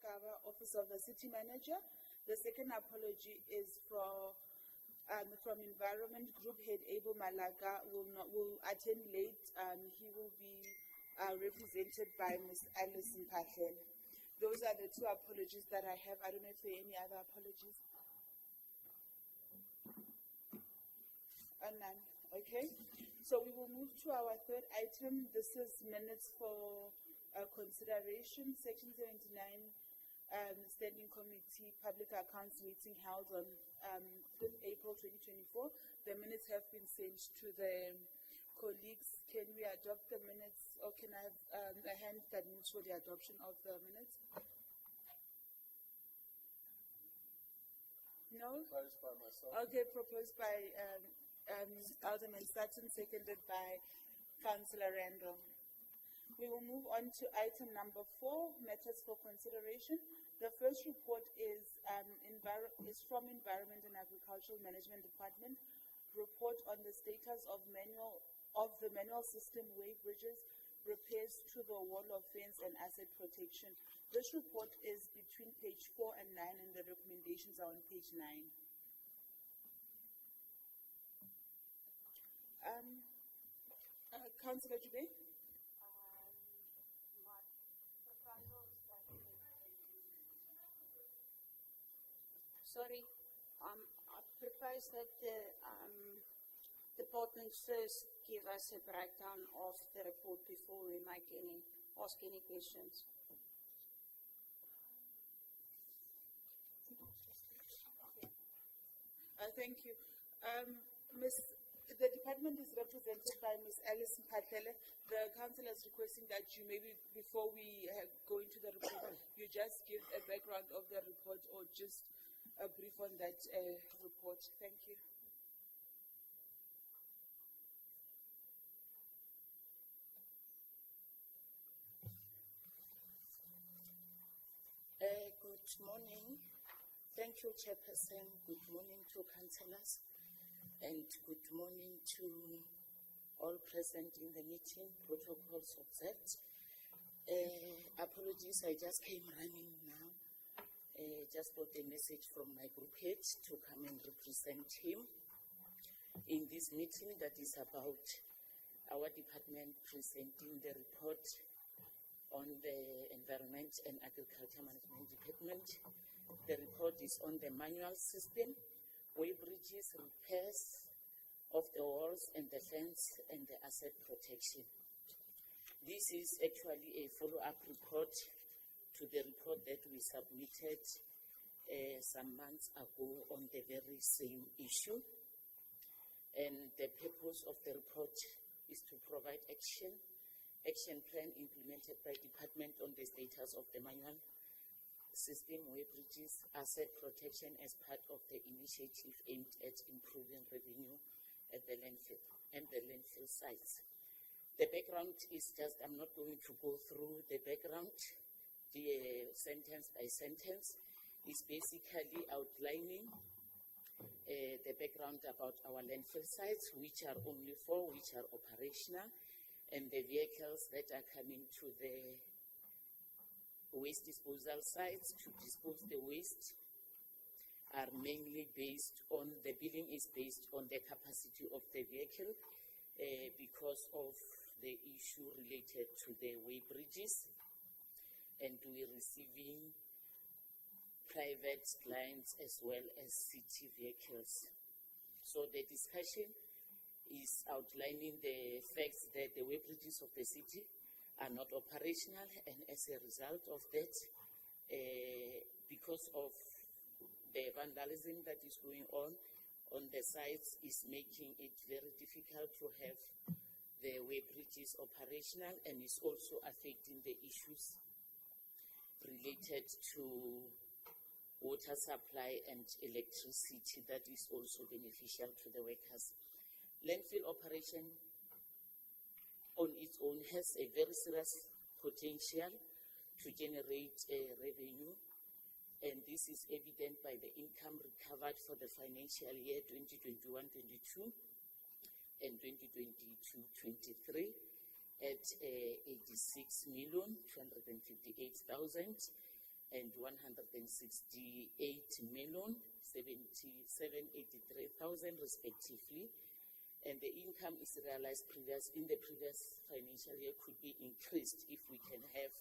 Gava, Office of the City Manager. The second apology is from Environment Group Head Abel Malaga will attend late. He will be represented by Ms. Alice Mpahlen. Those are the two apologies that I have. I don't know if there are any other apologies. None. Okay. So we will move to our third item. This is minutes for consideration. Section 79, Standing Committee Public Accounts meeting held on 5th April 2024. The minutes have been sent to the colleagues. Can we adopt the minutes, or can I have a hand that moves for the adoption of the minutes? No? Proposed by myself. Okay, proposed by Alderman Sutton, seconded by Councillor Randall. We will move on to item number 4, matters for consideration. The first report is from Environment and Agricultural Management Department. Report on the status of the manual system way bridges, repairs to the wall of fence and asset protection. This report is between page 4 and 9, and the recommendations are on page 9. Councillor Jube? Sorry, I propose that the department first give us a breakdown of the report before we ask any questions. Thank you. The department is represented by Ms. Alice Mpahlen. The council is requesting that you maybe, before we go into the report, you just give a background of the report or just a brief on that report. Thank you. Good morning. Thank you, Chairperson. Good morning to councillors, and good morning to all present in the meeting. Protocols observed. Apologies, I just came running now. Just got a message from my group head to come and represent him in this meeting that is about our department presenting the report on the Environment and Agriculture Management Department. The report is on the manual system, way bridges, repairs of the walls and the fence, and the asset protection. This is actually a follow-up report to the report that we submitted some months ago on the very same issue. And the purpose of the report is to provide action plan implemented by department on the status of the manual system, way bridges, asset protection as part of the initiative aimed at improving revenue at the landfill and the landfill sites. The background is just, I'm not going to go through the background. The sentence by sentence is basically outlining the background about our landfill sites, which are only 4, which are operational, and the vehicles that are coming to the waste disposal sites to dispose the waste are mainly based on, the billing is based on the capacity of the vehicle because of the issue related to the way bridges, and we're receiving private clients as well as city vehicles. So the discussion is outlining the facts that the way bridges of the city are not operational, and as a result of that, because of the vandalism that is going on the sites, is making it very difficult to have the way bridges operational, and is also affecting the issues related to water supply and electricity that is also beneficial to the workers. Landfill operation on its own has a very serious potential to generate revenue, and this is evident by the income recovered for the financial year 2021-22 and 2022-23 at 86,258,000, and 168,077,83,000 respectively. And the income is realized in the previous financial year could be increased if we can have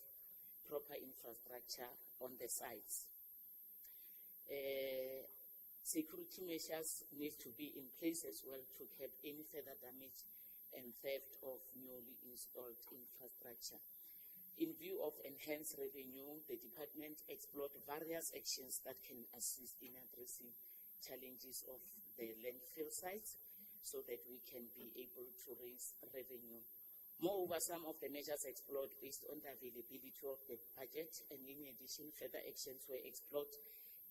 proper infrastructure on the sites. Security measures need to be in place as well to curb any further damage and theft of newly installed infrastructure. In view of enhanced revenue, the department explored various actions that can assist in addressing challenges of the landfill sites so that we can be able to raise revenue. Moreover, some of the measures explored based on the availability of the budget, and in addition, further actions were explored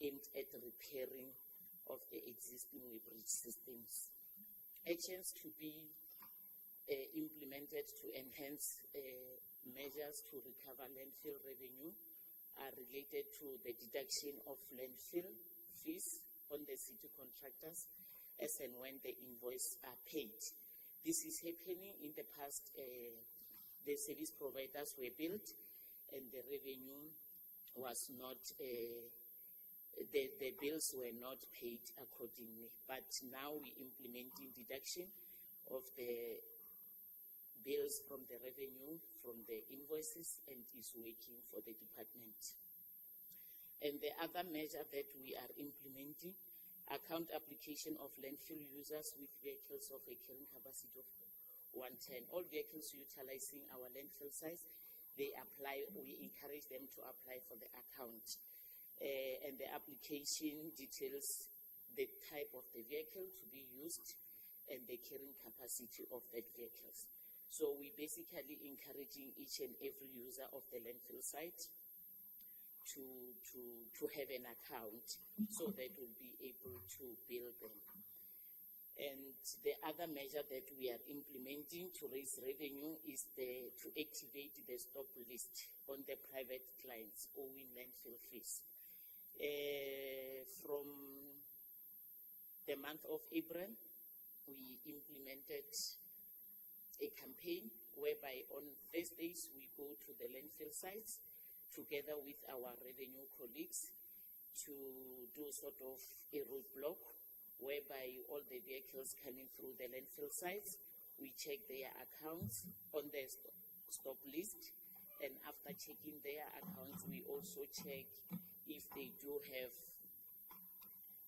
aimed at repairing of the existing weighbridge systems. Actions to be implemented to enhance measures to recover landfill revenue are related to the deduction of landfill fees on the city contractors as and when the invoices are paid. This is happening. In the past, the service providers were billed and the revenue was not, the bills were not paid accordingly. But now we're implementing deduction of the bills from the revenue, from the invoices, and is working for the department. And the other measure that we are implementing, account application of landfill users with vehicles of a carrying capacity of 110. All vehicles utilizing our landfill sites, they apply, we encourage them to apply for the account. And the application details the type of the vehicle to be used and the carrying capacity of that vehicles. So we're basically encouraging each and every user of the landfill site to have an account so that we'll be able to bill them. And the other measure that we are implementing to raise revenue is to activate the stop list on the private clients owing landfill fees. From the month of April, we implemented a campaign whereby on Thursdays we go to the landfill sites together with our revenue colleagues to do sort of a roadblock whereby all the vehicles coming through the landfill sites, we check their accounts on the stop list, and after checking their accounts, we also check if they do have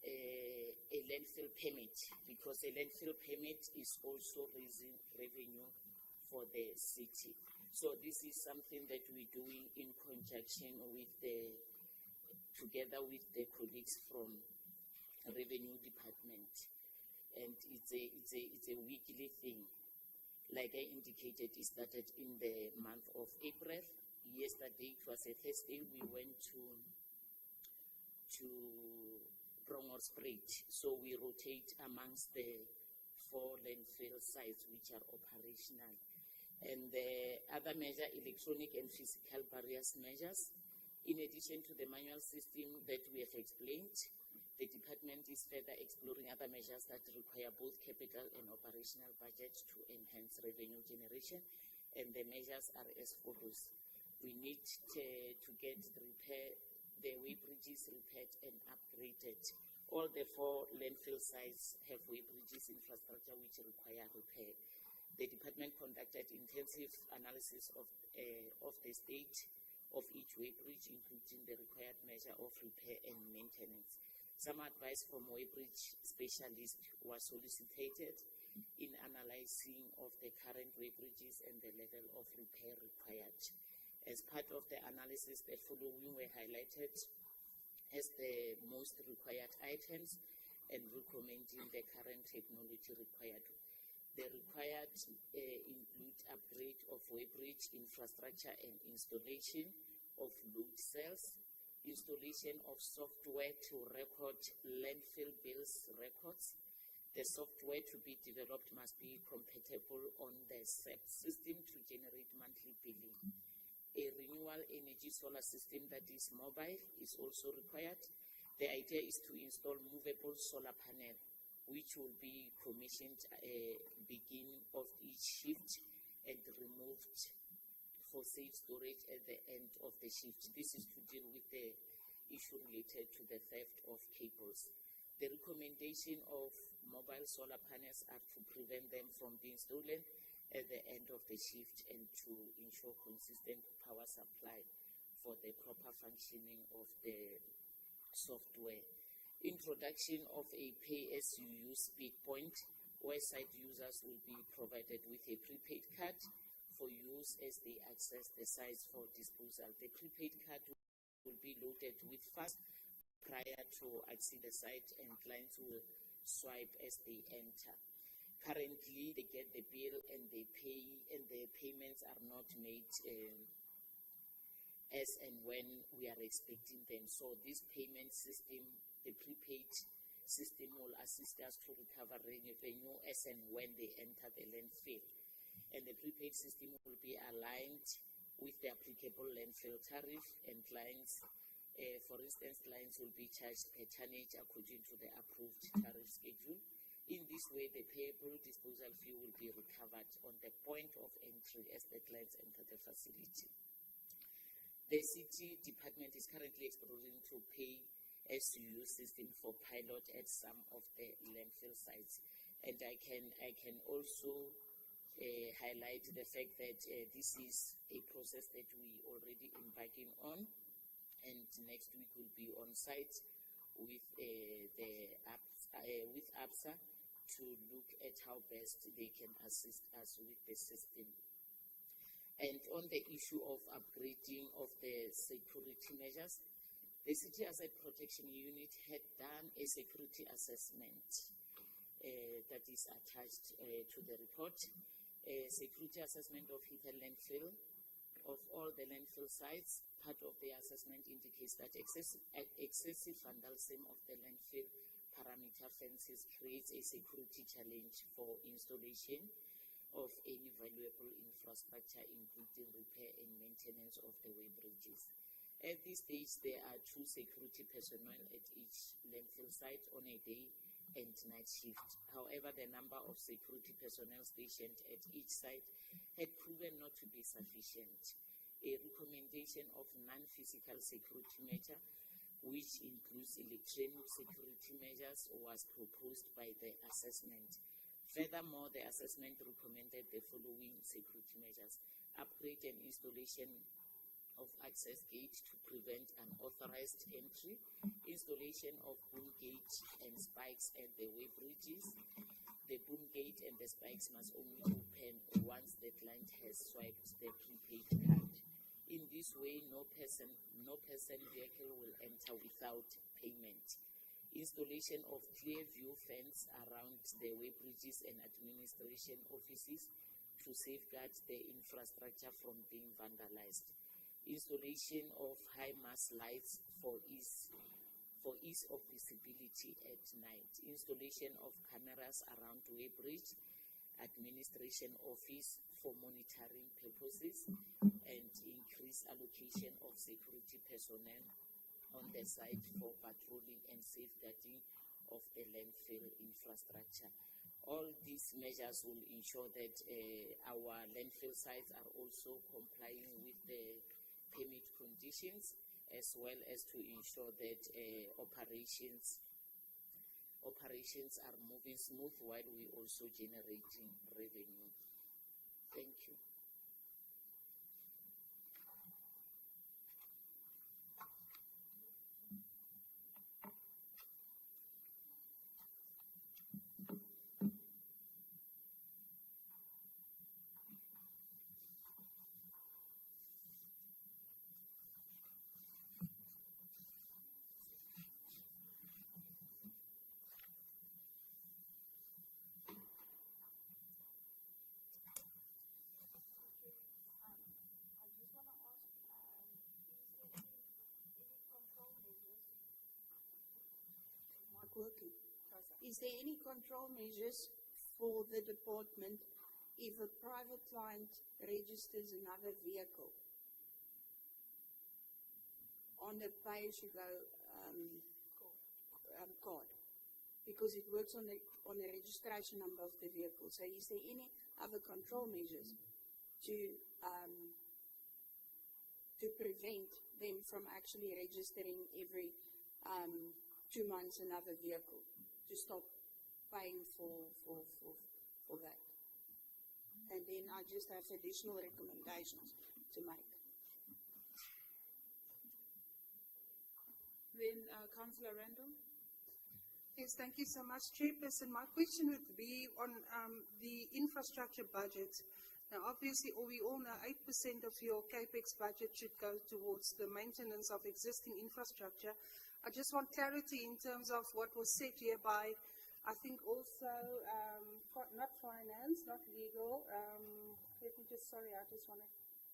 a landfill permit, because a landfill permit is also raising revenue for the city. So this is something that we're doing in conjunction with together with the colleagues from Revenue Department, and it's a weekly thing. Like I indicated, it started in the month of April. Yesterday, it was a Thursday, we went to Bromorspruit. So we rotate amongst the 4 landfill sites which are operational. And the other measure, electronic and physical barriers measures. In addition to the manual system that we have explained, the department is further exploring other measures that require both capital and operational budget to enhance revenue generation. And the measures are as follows. We need to get the weighbridges repaired and upgraded. All the 4 landfill sites have weighbridges infrastructure which require repair. The department conducted intensive analysis of the state of each weighbridge, including the required measure of repair and maintenance. Some advice from weighbridge specialists was solicited in analyzing of the current weighbridges and the level of repair required. As part of the analysis, the following were highlighted as the most required items and recommending the current technology required. The required include upgrade of weighbridge infrastructure and installation of load cells, installation of software to record landfill bills records. The software to be developed must be compatible on the SAP system to generate monthly billing. A renewable energy solar system that is mobile is also required. The idea is to install movable solar panel, which will be commissioned beginning of each shift and removed for safe storage at the end of the shift. This is to deal with the issue related to the theft of cables. The recommendation of mobile solar panels are to prevent them from being stolen at the end of the shift and to ensure consistent power supply for the proper functioning of the software. Introduction of a pay-as-you-use speed point, where site users will be provided with a prepaid card for use as they access the sites for disposal. The prepaid card will be loaded with fast prior to accessing the site, and clients will swipe as they enter. Currently, they get the bill and they pay, and the payments are not made as and when we are expecting them. So this payment system, the prepaid system, will assist us to recover revenue as and when they enter the landfill. And the prepaid system will be aligned with the applicable landfill tariff, and clients, for instance, clients will be charged per tonnage according to the approved tariff schedule. In this way, the payable disposal fee will be recovered on the point of entry as the clients enter the facility. The city department is currently exploring to pay as you use system for pilot at some of the landfill sites. And I can also highlight the fact that this is a process that we already embarking on, and next week will be on site with with ABSA to look at how best they can assist us with the system. And on the issue of upgrading of the security measures, the City Asset Protection Unit had done a security assessment that is attached to the report. A security assessment of Heathrow landfill, of all the landfill sites. Part of the assessment indicates that excessive vandalism of the landfill parameter fences creates a security challenge for installation of any valuable infrastructure, including repair and maintenance of the way bridges. At this stage, there are 2 security personnel at each landfill site on a day and night shift. However, the number of security personnel stationed at each site had proven not to be sufficient. A recommendation of non-physical security measure, which includes electronic security measures, was proposed by the assessment. Furthermore, the assessment recommended the following security measures: upgrade and installation of access gate to prevent unauthorized entry, installation of boom gate and spikes at the way bridges. The boom gate and the spikes must only open once the client has swiped the prepaid card. In this way, no person vehicle will enter without payment. Installation of clear view fence around the way bridges and administration offices to safeguard the infrastructure from being vandalized. Installation of high mast lights for ease of visibility at night. Installation of cameras around way bridge, administration office for monitoring purposes, and increased allocation of security personnel on the site for patrolling and safeguarding of the landfill infrastructure. All these measures will ensure that our landfill sites are also complying with the permit conditions, as well as to ensure that operations are moving smooth while we also generating revenue. Thank you. Working. Is there any control measures for the department if a private client registers another vehicle on the pay-as-you-go card? Because it works on the registration number of the vehicle. So is there any other control measures to to prevent them from actually registering every 2 months another vehicle, to stop paying for that. And then I just have additional recommendations to make. Then Councillor Randall. Yes, thank you so much, Chairperson. My question would be on the infrastructure budget. Now, obviously, we all know 8% of your CAPEX budget should go towards the maintenance of existing infrastructure. I just want clarity in terms of what was said here by, I think also, not finance, not legal. Let me just, sorry, I just want to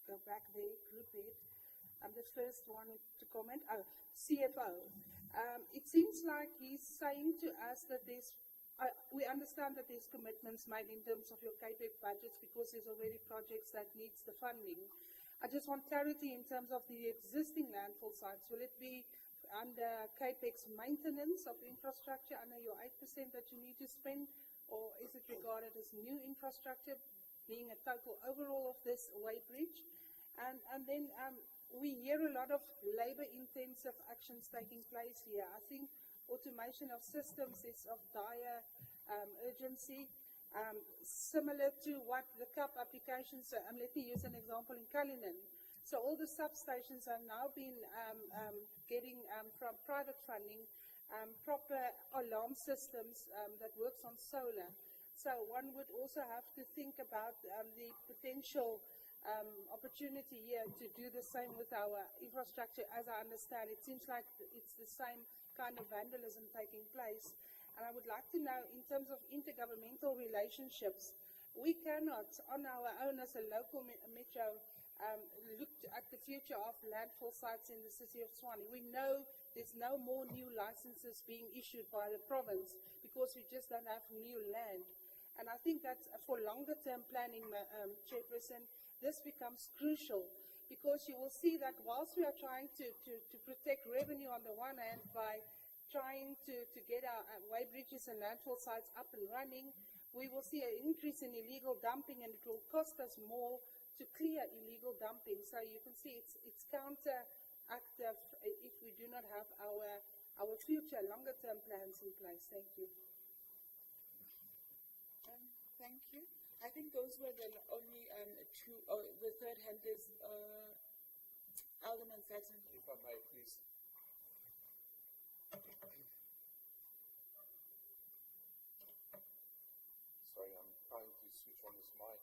go back there, group it. I'm the first one to comment. Oh, CFO. It seems like he's saying to us that we understand that there's commitments made in terms of your CAPEX budgets because there's already projects that needs the funding. I just want clarity in terms of the existing landfill sites. Will it be under CAPEX maintenance of infrastructure under your 8% that you need to spend, or is it regarded as new infrastructure, being a total overall of this weighbridge? And then we hear a lot of labor-intensive actions taking place here. I think automation of systems is of dire urgency, similar to what the CAP applications, let me use an example in Cullinan. So all the substations are now been getting from private funding proper alarm systems that works on solar. So one would also have to think about the potential opportunity here to do the same with our infrastructure. As I understand, it seems like it's the same kind of vandalism taking place. And I would like to know, in terms of intergovernmental relationships, we cannot, on our own as a local metro, look at the future of landfill sites in the city of Tshwane. We know there's no more new licenses being issued by the province because we just don't have new land. And I think that for longer term planning, Chairperson, this becomes crucial, because you will see that whilst we are trying to protect revenue on the one hand by trying to get our weighbridges and landfill sites up and running, we will see an increase in illegal dumping, and it will cost us more to clear illegal dumping. So you can see it's counteractive if we do not have our future longer term plans in place. Thank you. Thank you. I think those were the only two. The third hand is Alderman Sutton. If I may, please. Sorry, I'm trying to switch on this mic.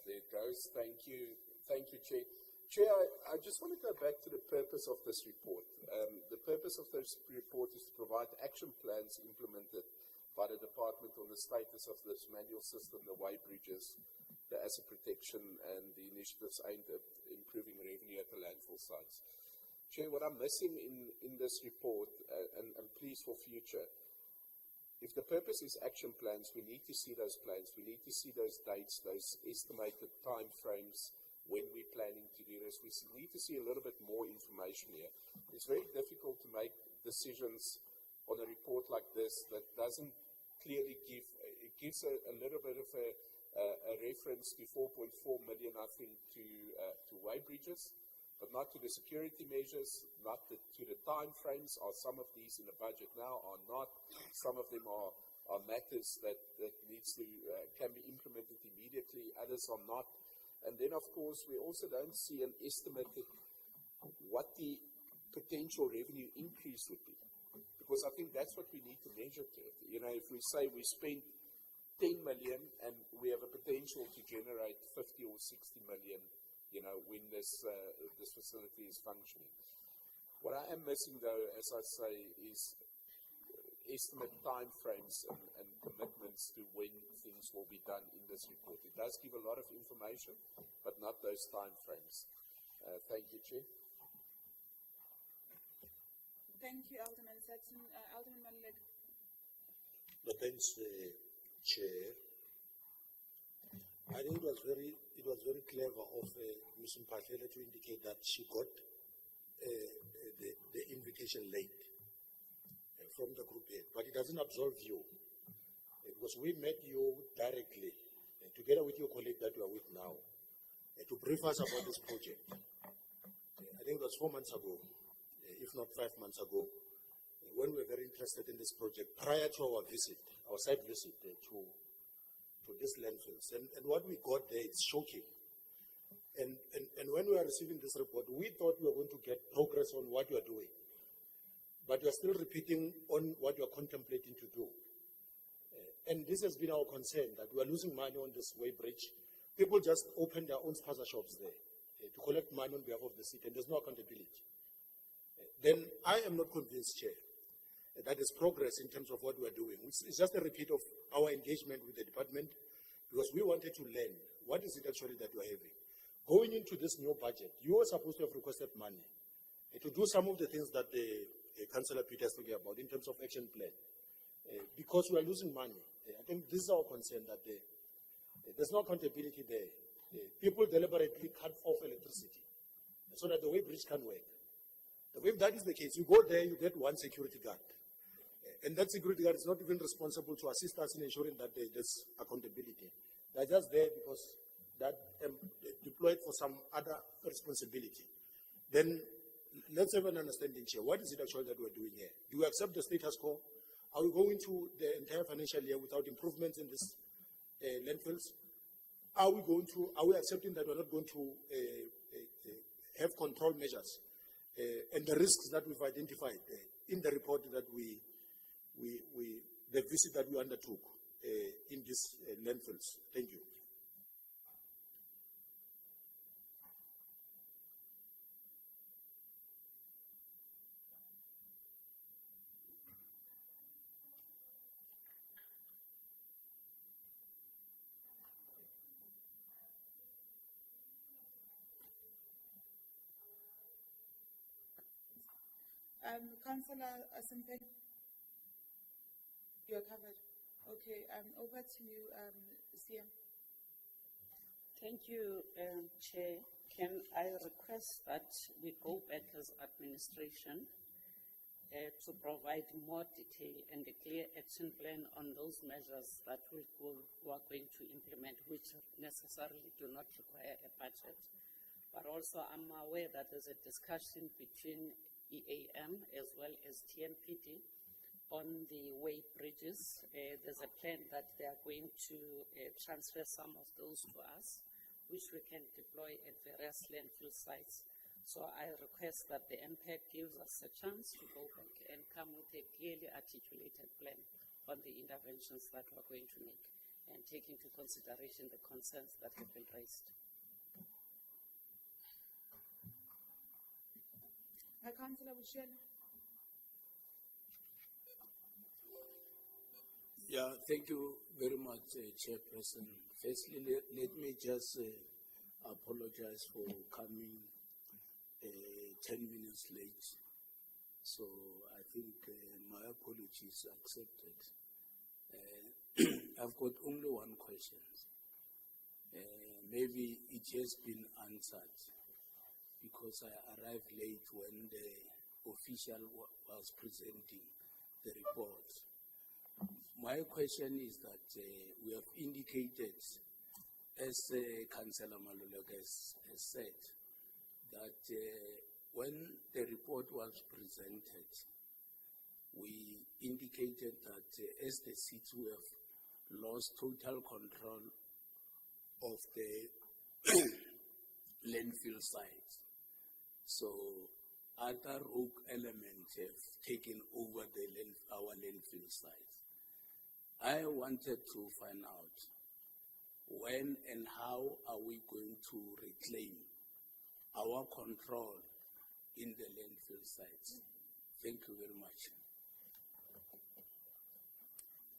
There it goes. Thank you. Thank you, Chair. Chair, I just want to go back to the purpose of this report. The purpose of this report is to provide action plans implemented by the department on the status of this manual system, the weighbridges, the asset protection, and the initiatives aimed at improving revenue at the landfill sites. Chair, what I'm missing in this report, and please for future, if the purpose is action plans, we need to see those plans. We need to see those dates, those estimated time frames, when we're planning to do this. We need to see a little bit more information here. It's very difficult to make decisions on a report like this that doesn't clearly give, it gives a little bit of a reference to 4.4 million, I think, to weighbridges, but not to the security measures, not to the time frames. Are some of these in the budget now, or not? Some of them are matters that needs to, can be implemented immediately, others are not. And then, of course, we also don't see an estimated what the potential revenue increase would be. Because I think that's what we need to measure to it. You know, if we say we spent 10 million and we have a potential to generate 50 or 60 million, you know, when this facility is functioning. What I am missing, though, as I say, is estimate time frames and commitments to when things will be done in this report. It does give a lot of information, but not those time frames. Thank you, Chair. Thank you, Alderman Sutton. Alderman Maluleka. No, thanks, Chair. I think it was very clever of Ms. Mphahlele to indicate that she got the invitation late from the group head, but it doesn't absolve you, because we met you directly together with your colleague that you are with now, to brief us about this project. I think it was 4 months ago, if not 5 months ago, when we were very interested in this project prior to our visit, our site visit to these landfills. And what we got there, it's shocking. And when we are receiving this report, we thought we were going to get progress on what you are doing. But you are still repeating on what you are contemplating to do. And this has been our concern, that we are losing money on this way bridge. People just open their own spaza shops there to collect money on behalf of the city, and there's no accountability. Then I am not convinced, Chair, that is progress in terms of what we are doing. It's just a repeat of our engagement with the department, because we wanted to learn what is it actually that you are having. Going into this new budget, you were supposed to have requested money to do some of the things that Councillor Peter is talking about in terms of action plan, because we are losing money. I think this is our concern, that there's no accountability there. People deliberately cut off electricity so that the way bridge can work. If that is the case, you go there, you get one security guard. And that security guard is not even responsible to assist us in ensuring that there's accountability. They're just there because they're deployed for some other responsibility. Then let's have an understanding here. What is it actually that we're doing here? Do we accept the status quo? Are we going to the entire financial year without improvements in these landfills? Are we accepting that we're not going to have control measures and the risks that we've identified in the report that the visit that we undertook in these landfills? Thank you. Councillor Asimpe, you're covered. Okay, over to you, CM. Thank you, Chair. Can I request that we go back as administration to provide more detail and a clear action plan on those measures that we are going to implement, which necessarily do not require a budget. But also I'm aware that there's a discussion between EAM as well as TMPD on the way bridges. There's a plan that they are going to transfer some of those to us, which we can deploy at various landfill sites. So I request that the MPAC gives us a chance to go back and come with a clearly articulated plan on the interventions that we're going to make and take into consideration the concerns that have been raised. Councillor Bushela. Yeah, thank you very much, Chairperson. Firstly, let me just apologize for coming 10 minutes late. So I think my apologies accepted. I've got only one question. Maybe it has been answered, because I arrived late when the official was presenting the report. My question is that we have indicated, as Councillor Maluleka has said, that when the report was presented, we indicated that as the city we have lost total control of the landfill site. So other rogue elements have taken over our landfill site. I wanted to find out when and how are we going to reclaim our control in the landfill sites. Thank you very much.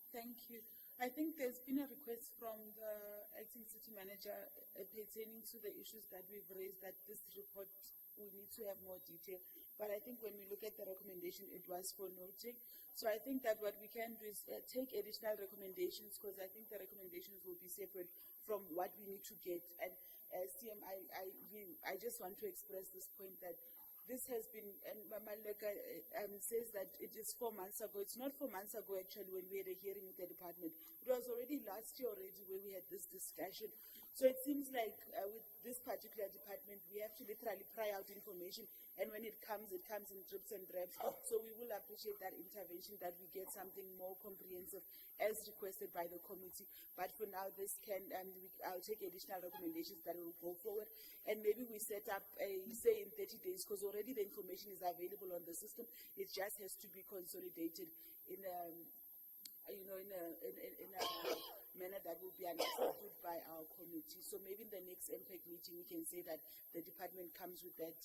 Thank you. I think there's been a request from the acting city manager pertaining to the issues that we've raised, that this report, we need to have more detail. But I think when we look at the recommendation, it was for noting. So I think that what we can do is take additional recommendations, because I think the recommendations will be separate from what we need to get. And CM, I just want to express this point that this has been, and Mamaleka says that it is 4 months ago. It's not 4 months ago actually when we had a hearing with the department. It was already last year already where we had this discussion. So it seems like with this particular department, we have to literally pry out information, and when it comes in drips and drabs. So we will appreciate that intervention, that we get something more comprehensive as requested by the committee. But for now, this can, I'll take additional recommendations that will go forward, and maybe we set up a, say in 30 days, because already the information is available on the system. It just has to be consolidated in a, in a manner that will be understood by our committee. So maybe in the next MPEC meeting, we can say that the department comes with that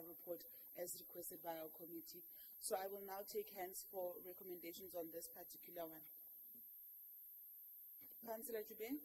report as requested by our committee. So I will now take hands for recommendations on this particular one. Councillor Jubin.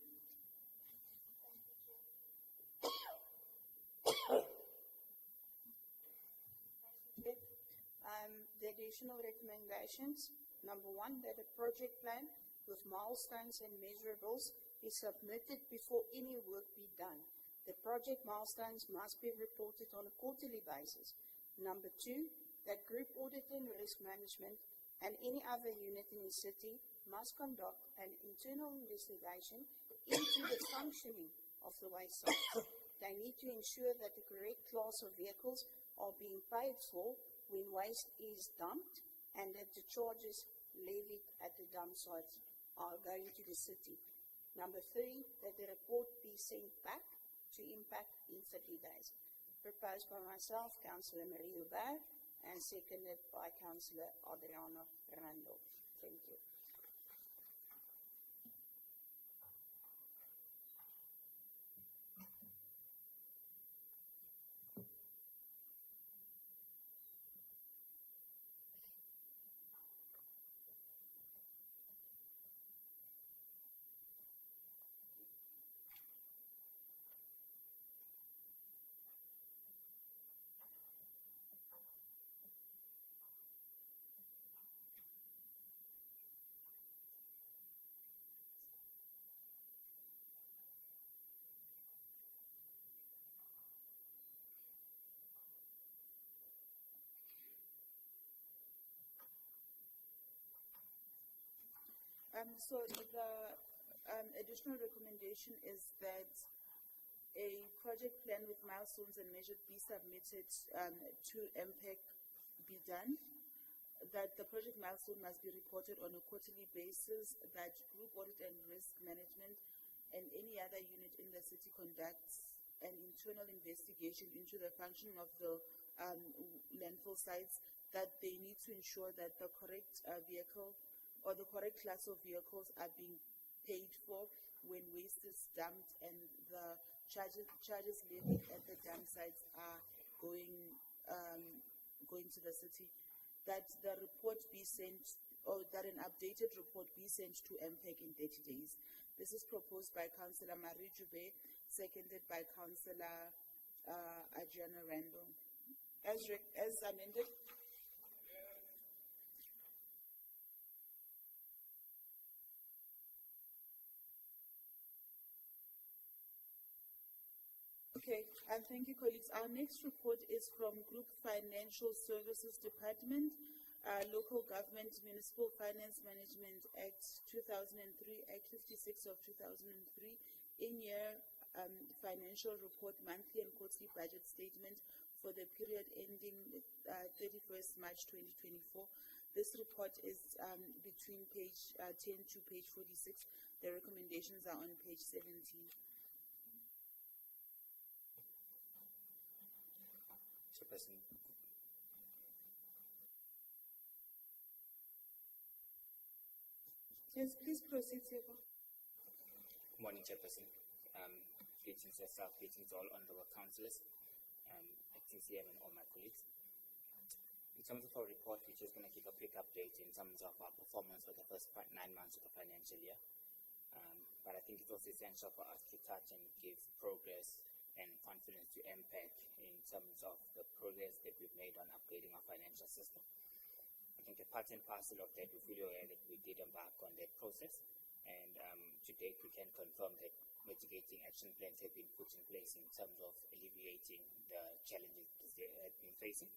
The additional recommendations. Number 1, that a project plan with milestones and measurables be submitted before any work be done. The project milestones must be reported on a quarterly basis. Number 2, that group audit and risk management and any other unit in the city must conduct an internal investigation into the functioning of the waste sites. They need to ensure that the correct class of vehicles are being paid for when waste is dumped, and that the charges levied at the dump sites are going to the city. Number 3, that the report be sent back to impact in 30 days. Proposed by myself, Councillor Marie Hubert, and seconded by Councillor Adriana Randolph. Thank you. So the additional recommendation is that a project plan with milestones and measures be submitted to MPEC be done, that the project milestone must be reported on a quarterly basis, that group audit and risk management and any other unit in the city conducts an internal investigation into the functioning of the landfill sites, that they need to ensure that the correct vehicle or the correct class of vehicles are being paid for when waste is dumped, and the charges levied at the dump sites are going to the city. That the report be sent, or that an updated report be sent to MPEC in 30 days. This is proposed by Councillor Marie Jube, seconded by Councillor Adriana Randall. As amended. Okay, and thank you, colleagues. Our next report is from Group Financial Services Department, Local Government Municipal Finance Management Act 2003, Act 56 of 2003, in-year financial report, monthly and quarterly budget statement for the period ending 31st March 2024. This report is between page 10 to page 46. The recommendations are on page 17. Chairperson. Yes, please proceed, Seko. Good morning, Chairperson. Greetings yourself, greetings all honorable councillors, acting CM and all my colleagues. In terms of our report, we're just going to give a quick update in terms of our performance for the first 9 months of the financial year. But I think it's also essential for us to touch and give progress and confidence to MPEC in terms of the progress that we've made on upgrading our financial system. I think a part and parcel of that, we're fully aware that we did embark on that process, and to date we can confirm that mitigating action plans have been put in place in terms of alleviating the challenges had been facing.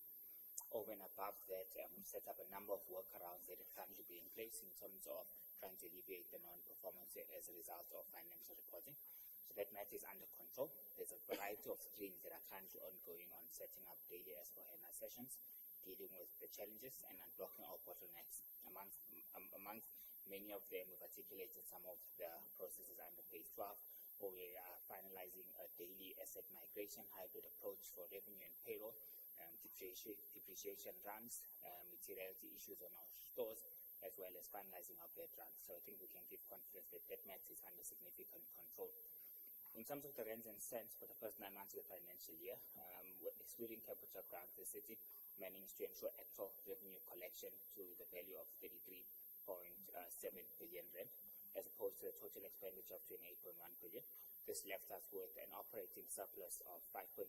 Over and above that, we've set up a number of workarounds that are currently being in place in terms of trying to alleviate the non-performance as a result of financial reporting. So that matter is under control. There's a variety of streams that are currently ongoing on setting up daily S4HANA sessions, dealing with the challenges and unblocking our bottlenecks. Amongst many of them, we've articulated some of the processes under phase 12, where we are finalizing a daily asset migration hybrid approach for revenue and payroll, depreciation runs, materiality issues on our stores, as well as finalizing our bed runs. So I think we can give confidence that that matter is under significant control. In terms of the rents and cents for the first 9 months of the financial year, excluding capital grants, the city managed to ensure actual revenue collection to the value of 33.7 billion rand, as opposed to a total expenditure of 28.1 billion. This left us with an operating surplus of 5.8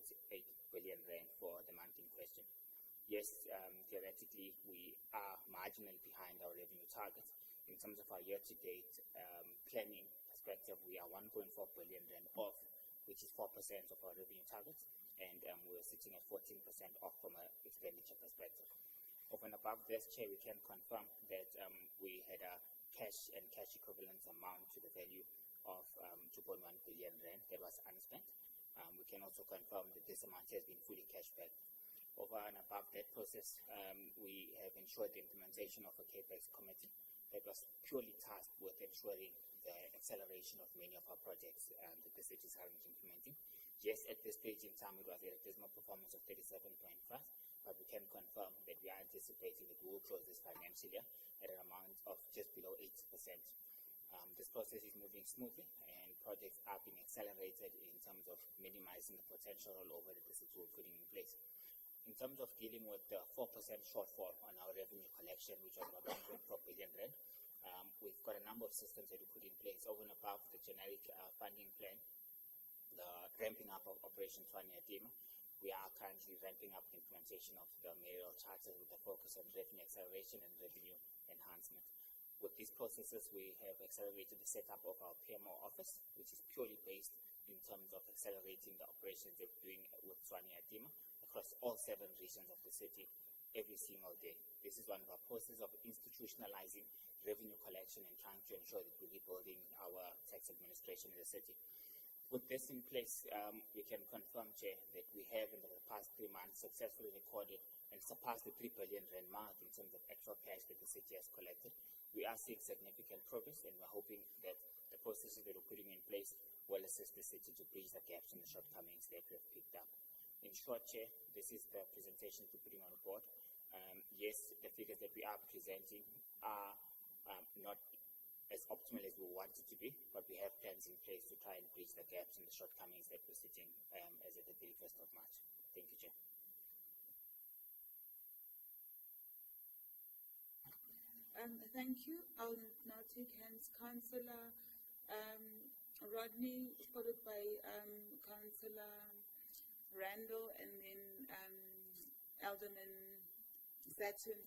billion rand for the month in question. Yes, theoretically, we are marginally behind our revenue targets. In terms of our year-to-date planning perspective, we are 1.4 billion rand off, which is 4% of our revenue targets, and we're sitting at 14% off from an expenditure perspective. Over and above this, Chair, we can confirm that we had a cash and cash equivalents amount to the value of 2.1 billion rand that was unspent. We can also confirm that this amount has been fully cash back. Over and above that process, we have ensured the implementation of a CAPEX committee that was purely tasked with ensuring the acceleration of many of our projects that the city is currently implementing. Yes, at this stage in time, it was a dismal performance of 37.5, but we can confirm that we are anticipating that we will close this financial year at an amount of just below 80%. This process is moving smoothly, and projects are being accelerated in terms of minimizing the potential rollover that the city will be putting in place. In terms of dealing with the 4% shortfall on our revenue collection, which was about 1.4 billion rand, we've got a number of systems that we put in place over and above the generic funding plan, the ramping up of Operation Tshwane Dima. We are currently ramping up the implementation of the mayoral charter with a focus on revenue acceleration and revenue enhancement. With these processes, we have accelerated the setup of our PMO office, which is purely based in terms of accelerating the operations that we're doing with Tshwane Dima across all 7 regions of the city every single day. This is one of our processes of institutionalizing revenue collection and trying to ensure that we're rebuilding our tax administration in the city. With this in place, we can confirm, Chair, that we have in the past 3 months successfully recorded and surpassed the 3 billion rand mark in terms of actual cash that the city has collected. We are seeing significant progress, and we're hoping that the processes that we're putting in place will assist the city to bridge the gaps and the shortcomings that we have picked up. In short, Chair, this is the presentation we're putting on the board. Yes, the figures that we are presenting are not as optimal as we want it to be, but we have plans in place to try and bridge the gaps and the shortcomings that we're sitting as at the 31st of March. Thank you, Chair. Thank you. I'll now take hands. Councillor Rodney, followed by Councillor Randall, and then Alderman Zatun,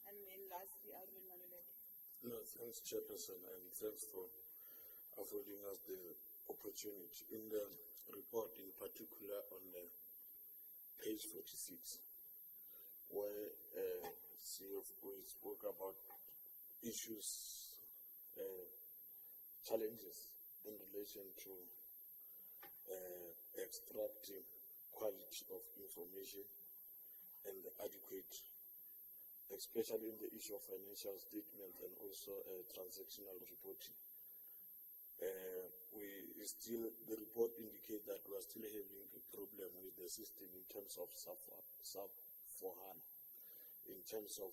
and then lastly Alderman Maluleke. No, thanks, Chairperson, and thanks for affording us the opportunity. In the report, in particular on page 46, where we spoke about issues, challenges in relation to extracting quality of information and adequate, especially in the issue of financial statements and also transactional reporting. The report indicates that we are still having a problem with the system in terms of SAP4HANA, in terms of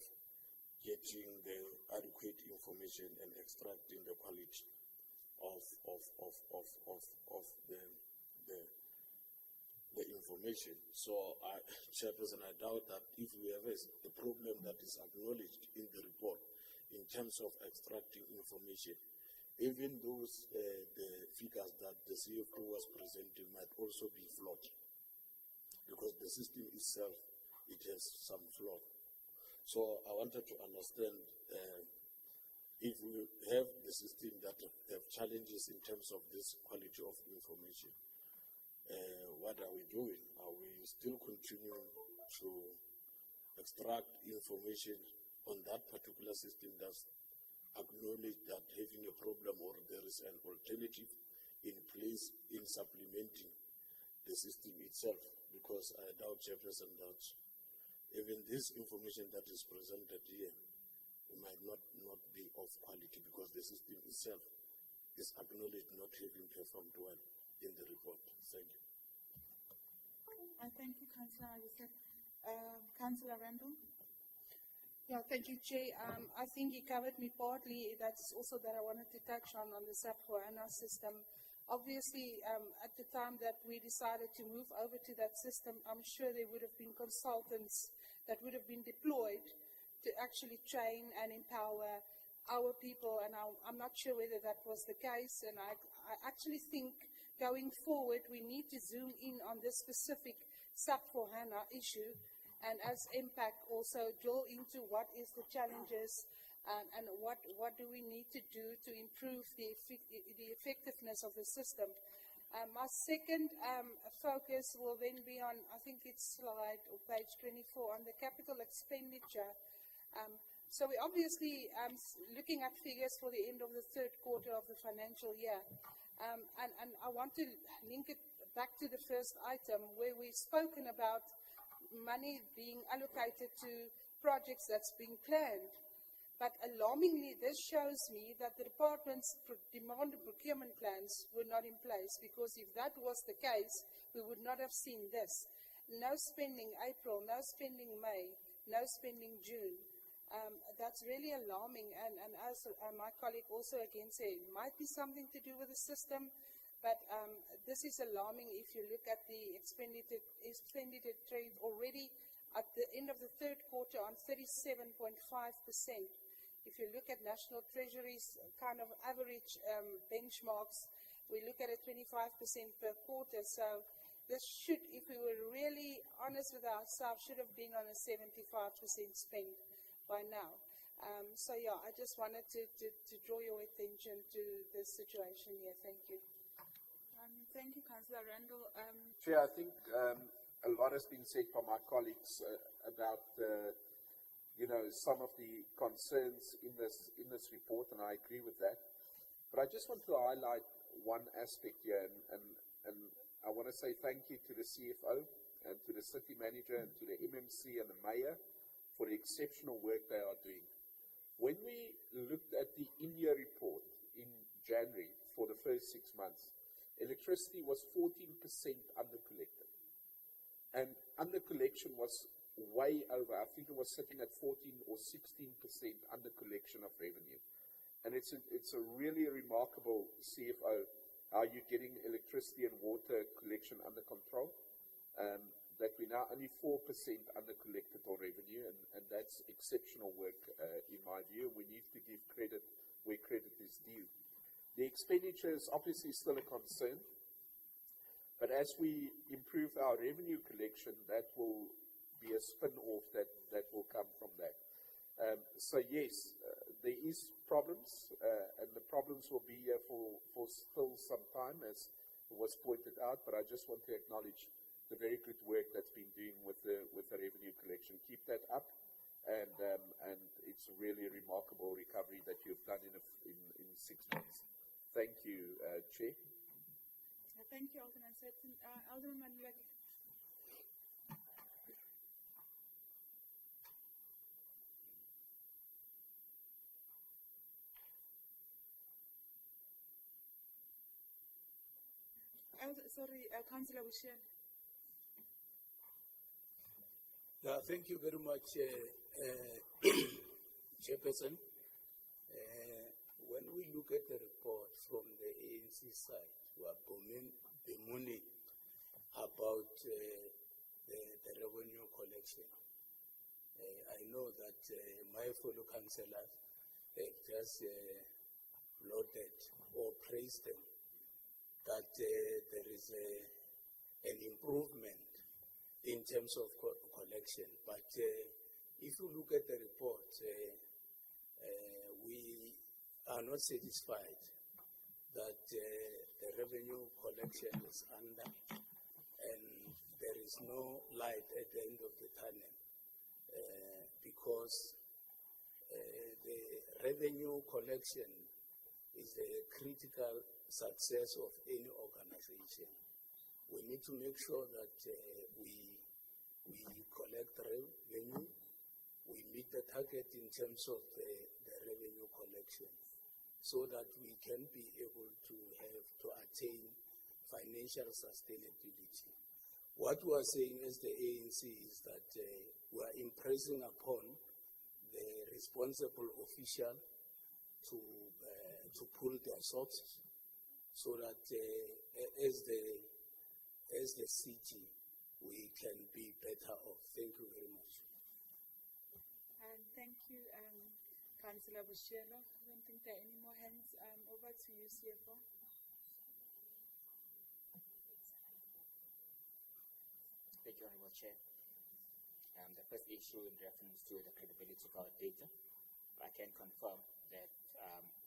getting the adequate information and extracting the quality of the information. So, Chairperson, I doubt that if we have a problem that is acknowledged in the report in terms of extracting information, even those the figures that the CFO was presenting might also be flawed, because the system itself, it has some flaw. So I wanted to understand if we have the system that have challenges in terms of this quality of information, what are we doing? Are we still continuing to extract information on that particular system does acknowledge that having a problem or there is an alternative in place in supplementing the system itself, because I doubt, Chairperson, that even this information that is presented here might not be of quality, because the system itself is acknowledged not having performed well in the report. Thank you. Thank you, Councillor. Councillor Randall. Yeah, thank you, Chair. I think he covered me partly. That's also that I wanted to touch on the SAP for HANA system. Obviously, at the time that we decided to move over to that system, I'm sure there would have been consultants that would have been deployed to actually train and empower our people, and I'm not sure whether that was the case. And I actually think going forward, we need to zoom in on this specific SAP for HANA issue, and as impact also drill into what is the challenges and what do we need to do to improve the effectiveness of the system. My second focus will then be on, I think it's slide or page 24, on the capital expenditure. So we're obviously looking at figures for the end of the third quarter of the financial year. And I want to link it back to the first item where we've spoken about money being allocated to projects that's being planned. But alarmingly, this shows me that the department's demand and procurement plans were not in place, because if that was the case, we would not have seen this. No spending April, no spending May, no spending June. That's really alarming, and as my colleague also again said, it might be something to do with the system, but this is alarming if you look at the expenditure trend already at the end of the third quarter on 37.5%. If you look at National Treasury's kind of average benchmarks, we look at it 25% per quarter. So this should, if we were really honest with ourselves, should have been on a 75% spend by now. So yeah, I just wanted to draw your attention to this situation here. Thank you. Thank you, Councillor Randall. Chair, I think a lot has been said by my colleagues about some of the concerns in this report, and I agree with that. But I just want to highlight one aspect here, and I want to say thank you to the CFO and to the city manager and to the MMC and the mayor for the exceptional work they are doing. When we looked at the in-year report in January for the first 6 months, electricity was 14% undercollected. And undercollection was way over. I think it was sitting at 14 or 16% undercollection of revenue. And it's a really remarkable CFO, how you're getting electricity and water collection under control. That we're now only 4% undercollected on revenue, and that's exceptional work in my view. We need to give credit where credit is due. The expenditure is obviously still a concern, but as we improve our revenue collection, that will be a spin-off that will come from that. So yes, there is problems, and the problems will be here for still some time, as was pointed out, but I just want to acknowledge the very good work that's been doing with the revenue collection. Keep that up, and it's a really remarkable recovery that you've done in 6 months. Thank you, Chair. Thank you, Alderman Sutton. Alderman Manulagi. Councillor Wishen. Yeah, thank you very much, Chairperson. When we look at the report from the ANC side, we are bemoaning about the revenue collection. I know that my fellow councillors have just lauded or praised them that there is an improvement in terms of collection. But if you look at the report, we are not satisfied that the revenue collection is under, and there is no light at the end of the tunnel because the revenue collection is a critical success of any organization. We need to make sure that we collect revenue, we meet the target in terms of the revenue collection, so that we can be able to attain financial sustainability. What we are saying as the ANC is that we are impressing upon the responsible official to pull their socks, so that as the city we can be better off. Thank you very much. And thank you, Councillor Bushielo. I don't think there are any more hands. Over to you, CFO. Thank you, Honourable Chair. The first issue in reference to the credibility of our data, I can confirm that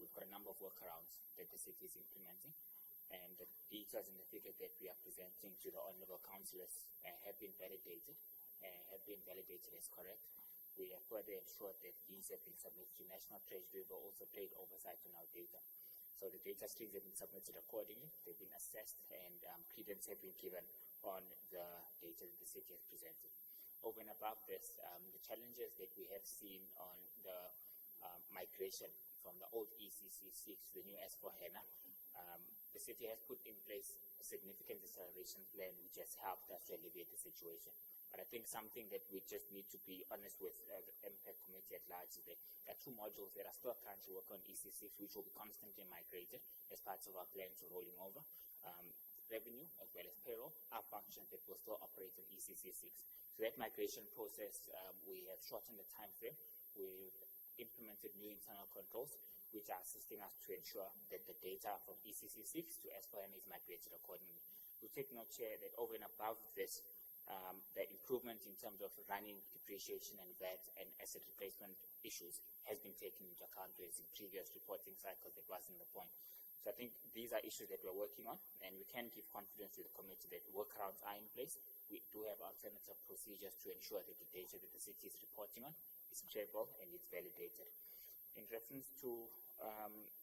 we've got a number of workarounds that the city is implementing, and the details and the figures that we are presenting to the Honourable Councillors have been validated as correct. We have further ensured that these have been submitted to National Treasury, but also paid oversight on our data. So the data streams have been submitted accordingly, they've been assessed, and credence have been given on the data that the city has presented. Over and above this, the challenges that we have seen on the migration from the old ECC6 to the new S4HANA, the city has put in place a significant acceleration plan which has helped us to alleviate the situation. But I think something that we just need to be honest with the MPAC committee at large is that there are two modules that are still currently working on EC6, which will be constantly migrated as parts of our plan to rolling over. Revenue as well as payroll are functions that will still operate in ECC6. So that migration process, we have shortened the time frame. We've implemented new internal controls which are assisting us to ensure that the data from ECC6 to S4HANA is migrated accordingly. We take note here that over and above this, the improvement in terms of running depreciation and VAT and asset replacement issues has been taken into account, whereas in previous reporting cycles that wasn't the point. So I think these are issues that we're working on, and we can give confidence to the committee that workarounds are in place. We do have alternative procedures to ensure that the data that the city is reporting on is traceable and it's validated. In reference to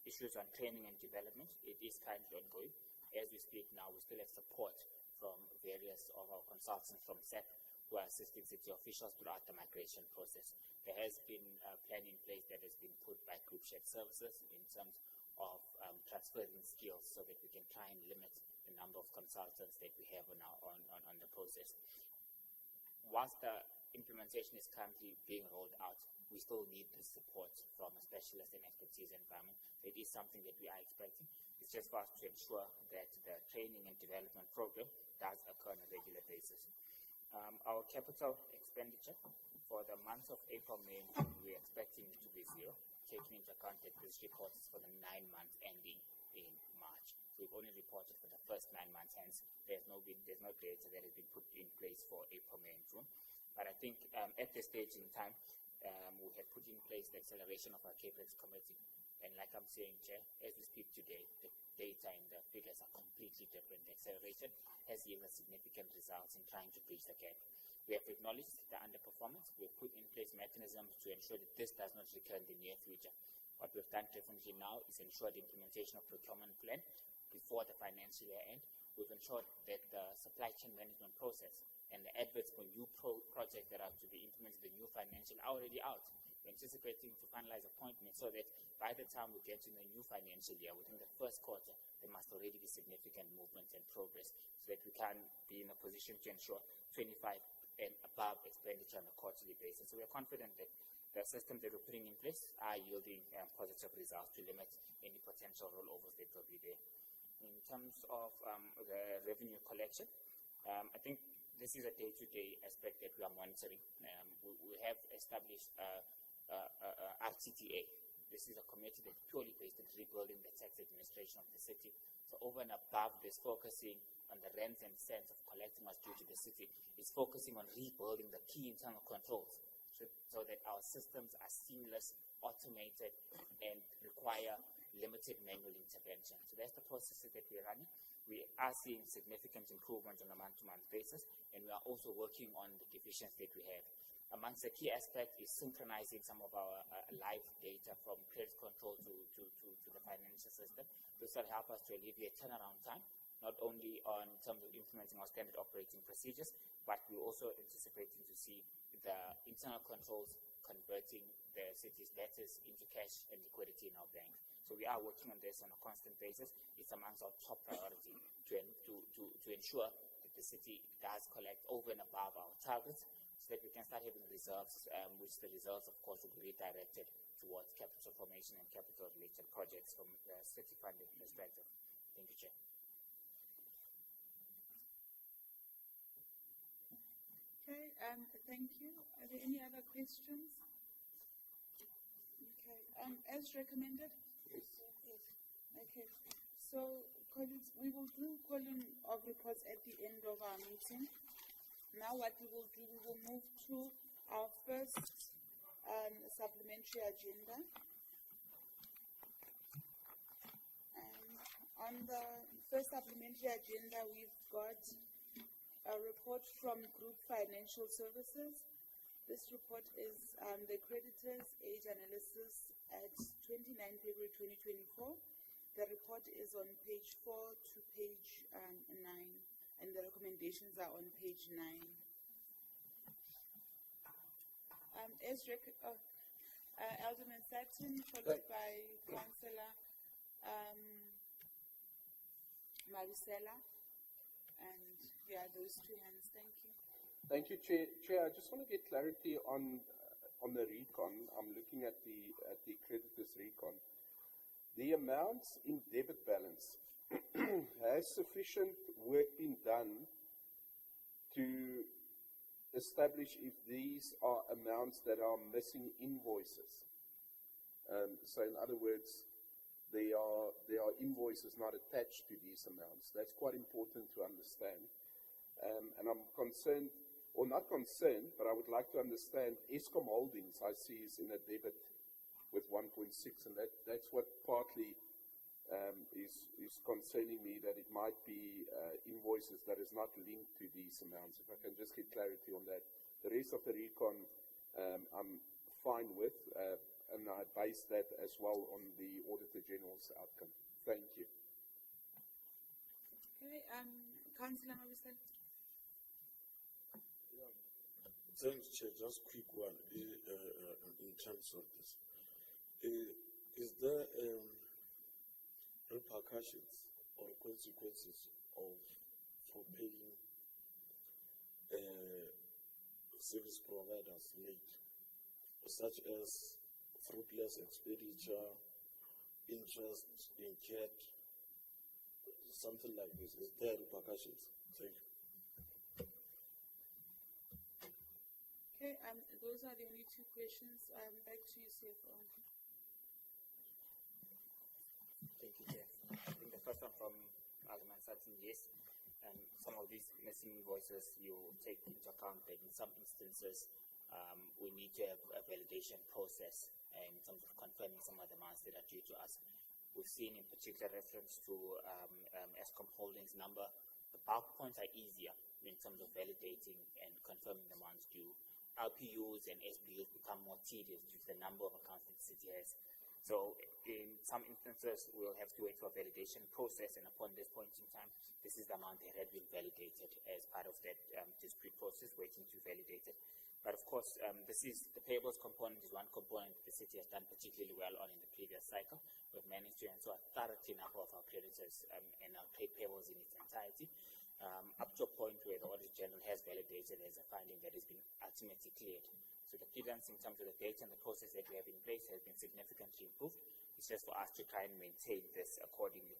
issues on training and development, it is currently ongoing. As we speak now, we still have support from various of our consultants from SEP who are assisting city officials throughout the migration process. There has been a plan in place that has been put by Group Shared Services in terms of transferring skills so that we can try and limit the number of consultants that we have on the process. Whilst the implementation is currently being rolled out, we still need the support from a specialist and expertise environment. It is something that we are expecting. It's just for us to ensure that the training and development program does occur on a regular basis. Our capital expenditure for the months of April, May, and June, we're expecting it to be zero, taking into account that this report is for the 9 months ending in March. So we've only reported for the first 9 months, hence there's no data that has been put in place for April, May, and June. But I think at this stage in time, we have put in place the acceleration of our CAPEX committee. And like I'm saying, Chair, as we speak today, the data and the figures are completely different. The acceleration has given significant results in trying to bridge the gap. We have acknowledged the underperformance. We have put in place mechanisms to ensure that this does not recur in the near future. What we've done differently now is ensure the implementation of procurement plan before the financial year end. We've ensured that the supply chain management process and the adverts for new projects that are to be implemented in the new financial are already out. We're anticipating to finalize appointments so that by the time we get to the new financial year, within the first quarter, there must already be significant movement and progress so that we can be in a position to ensure 25 and above expenditure on a quarterly basis. So we're confident that the systems that we're putting in place are yielding positive results to limit any potential rollovers that will be there. In terms of the revenue collection, I think this is a day-to-day aspect that we are monitoring. We have established RTTA. This is a committee that's purely based on rebuilding the tax administration of the city. So over and above this, focusing on the rents and cents of collecting what's due to the city, is focusing on rebuilding the key internal controls so that our systems are seamless, automated, and require limited manual intervention. So that's the processes that we're running. We are seeing significant improvement on a month-to-month basis, and we are also working on the divisions that we have. Amongst the key aspects is synchronizing some of our live data from credit control to the financial system. This will help us to alleviate turnaround time, not only on terms of implementing our standard operating procedures, but we're also anticipating to see the internal controls converting the city's debtors into cash and liquidity in our bank. So we are working on this on a constant basis. It's amongst our top priority to ensure that the city does collect over and above our targets, so that we can start having reserves, which the reserves, of course, will be redirected towards capital formation and capital-related projects from the city funding perspective. Thank you, Chair. Okay, thank you. Are there any other questions? Okay, as recommended? Yes. Yes. Okay, so colleagues, we will do calling of reports at the end of our meeting. Now what we will do, we will move to our first supplementary agenda. And on the first supplementary agenda, we've got a report from Group Financial Services. This report is the creditors' age analysis at 29 February 2024. The report is on page 4 to page 9. And the recommendations are on page 9. Alderman Sutton, followed by Councillor Marisela, and yeah, those two hands. Thank you. Thank you, Chair. Chair, I just want to get clarity on the recon. I'm looking at the creditors' recon. The amounts in debit balance, has sufficient work been done to establish if these are amounts that are missing invoices? So in other words, there are invoices not attached to these amounts. That's quite important to understand. And I'm concerned, or not concerned, but I would like to understand Eskom Holdings, I see, is in a debit with 1.6, and that's what partly is concerning me, that it might be invoices that is not linked to these amounts. If I can just get clarity on that. The rest of the recon I'm fine with, and I base that as well on the Auditor General's outcome. Thank you. Okay, Councillor Marisela. Yeah. Thanks, Chair. Just quick one in terms of this. Is there repercussions or consequences for paying service providers late, such as fruitless expenditure, interest incurred, something like this? Is there repercussions? Thank you. Okay, those are the only two questions. Back to you, CFO. Thank you, Chair. I think the first one from Alderman Sutton, yes. Some of these missing invoices you take into account that in some instances we need to have a validation process in terms of confirming some of the amounts that are due to us. We've seen in particular reference to Eskom Holdings number. The bulk points are easier in terms of validating and confirming the amounts due. LPUs and SPUs become more tedious due to the number of accounts that the city has. So in some instances, we'll have to wait for a validation process, and upon this point in time, this is the amount that had been validated as part of that dispute process, waiting to validate it. But of course, the payables component is one component the city has done particularly well on in the previous cycle. We've managed to answer a thorough cleanup of our creditors and our trade payables in its entirety, up to a point where the Auditor General has validated as a finding that has been ultimately cleared. So the clearance in terms of the data and the process that we have in place has been significantly improved. It's just for us to try and maintain this accordingly.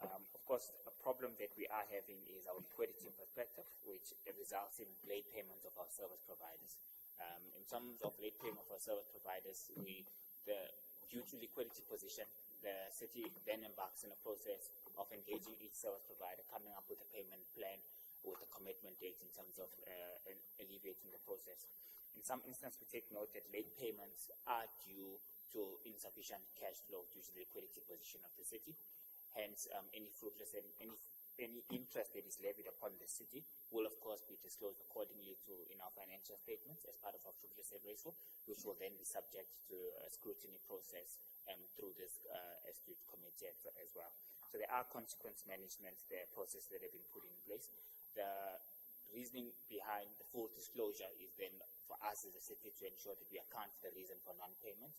Of course, a problem that we are having is our liquidity perspective, which results in late payments of our service providers. In terms of late payment of our service providers, due to liquidity position, the city then embarks in a process of engaging each service provider, coming up with a payment plan with a commitment date in terms of alleviating the process. In some instances, we take note that late payments are due to insufficient cash flow due to the liquidity position of the city. Hence, any fruitless and any any interest that is levied upon the city will of course be disclosed accordingly in our financial statements as part of our privilege ratio, which will then be subject to a scrutiny process through this astute committee as well. So there are consequence management, there are processes that have been put in place. The reasoning behind the full disclosure is then for us as a city to ensure that we account for the reason for non-payment,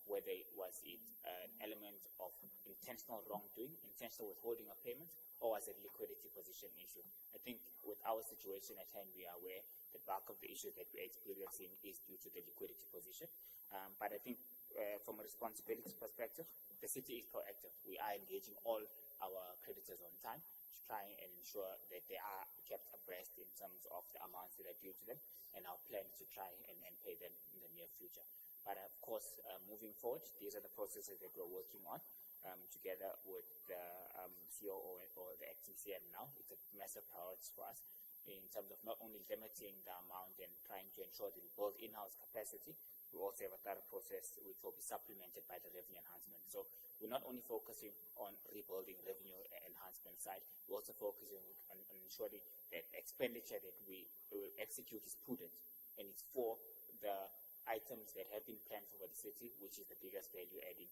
whether it was an element of intentional wrongdoing, intentional withholding of payment, or as a liquidity position issue. I think with our situation at hand, we are aware the bulk of the issues that we're experiencing is due to the liquidity position. But I think from a responsibility perspective, the city is proactive. We are engaging all our creditors on time to try and ensure that they are kept abreast in terms of the amounts that are due to them, and our plan to try and pay them in the near future. But of course, moving forward, these are the processes that we're working on together with the COO or the acting CM now. It's a massive priority for us in terms of not only limiting the amount and trying to ensure that we build in-house capacity, we also have a thorough process which will be supplemented by the revenue enhancement. So we're not only focusing on rebuilding revenue enhancement side, we're also focusing on ensuring that expenditure that we will execute is prudent and it's for the items that have been planned for the city, which is the biggest value adding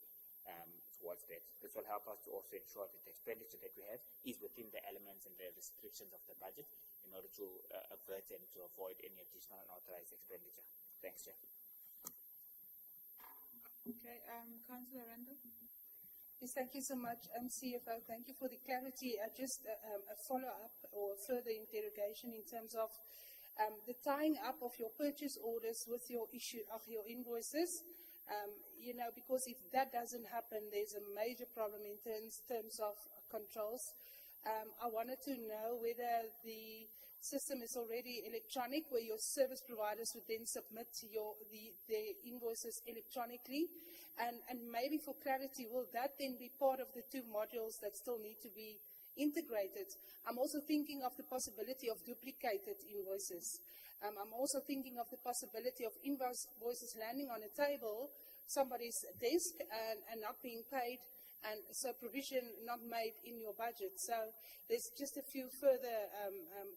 towards that. This will help us to also ensure that the expenditure that we have is within the elements and the restrictions of the budget in order to avert and to avoid any additional unauthorized expenditure. Thanks, Chair. Okay, Councillor Randall. Yes, thank you so much, CFO. Thank you for the clarity. Just a follow-up or further interrogation in terms of the tying up of your purchase orders with your issue of your invoices. Because if that doesn't happen, there's a major problem in terms of controls. I wanted to know whether the system is already electronic, where your service providers would then submit the invoices electronically. And maybe for clarity, will that then be part of the two modules that still need to be integrated? I'm also thinking of the possibility of duplicated invoices. I'm also thinking of the possibility of invoices landing on a table, somebody's desk, and not being paid, and so provision not made in your budget. So there's just a few further